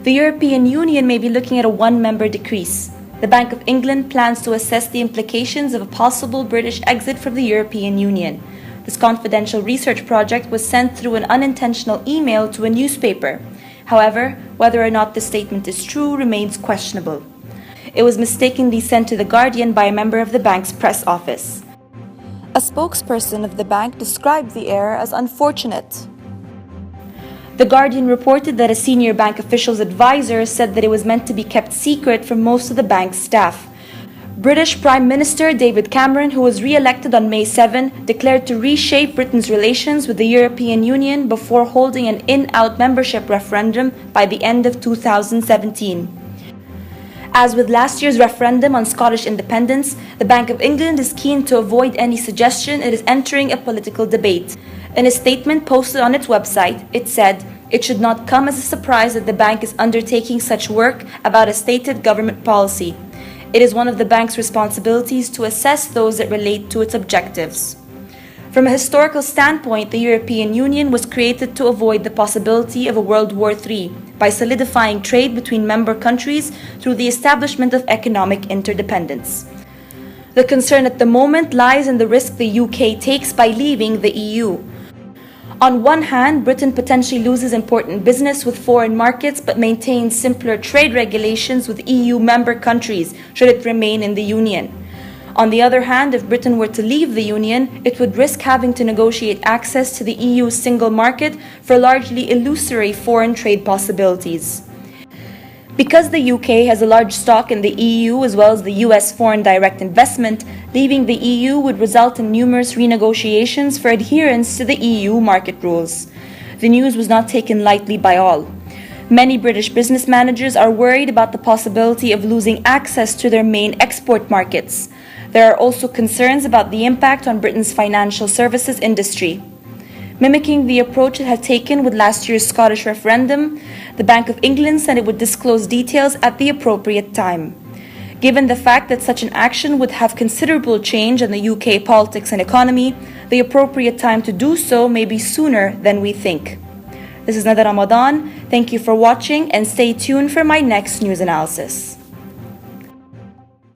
The European Union may be looking at a one-member decrease. The Bank of England plans to assess the implications of a possible British exit from the European Union. This confidential research project was sent through an unintentional email to a newspaper. However, whether or not this statement is true remains questionable. It was mistakenly sent to The Guardian by a member of the bank's press office. A spokesperson of the bank described the error as unfortunate. The Guardian reported that a senior bank official's advisor said that it was meant to be kept secret from most of the bank's staff. British Prime Minister David Cameron, who was re-elected on May 7, declared to reshape Britain's relations with the European Union before holding an in-out membership referendum by the end of 2017. As with last year's referendum on Scottish independence, the Bank of England is keen to avoid any suggestion it is entering a political debate. In a statement posted on its website, it said, "It should not come as a surprise that the bank is undertaking such work about a stated government policy. It is one of the bank's responsibilities to assess those that relate to its objectives." From a historical standpoint, the European Union was created to avoid the possibility of a World War III by solidifying trade between member countries through the establishment of economic interdependence. The concern at the moment lies in the risk the UK takes by leaving the EU. On one hand, Britain potentially loses important business with foreign markets but maintains simpler trade regulations with EU member countries should it remain in the Union. On the other hand, if Britain were to leave the Union, it would risk having to negotiate access to the EU's single market for largely illusory foreign trade possibilities. Because the UK has a large stock in the EU as well as the US foreign direct investment, leaving the EU would result in numerous renegotiations for adherence to the EU market rules. The news was not taken lightly by all. Many British business managers are worried about the possibility of losing access to their main export markets. There are also concerns about the impact on Britain's financial services industry. Mimicking the approach it had taken with last year's Scottish referendum, the Bank of England said it would disclose details at the appropriate time. Given the fact that such an action would have considerable change in the UK politics and economy, the appropriate time to do so may be sooner than we think. This is Ramadan. Thank you for watching and stay tuned for my next news analysis.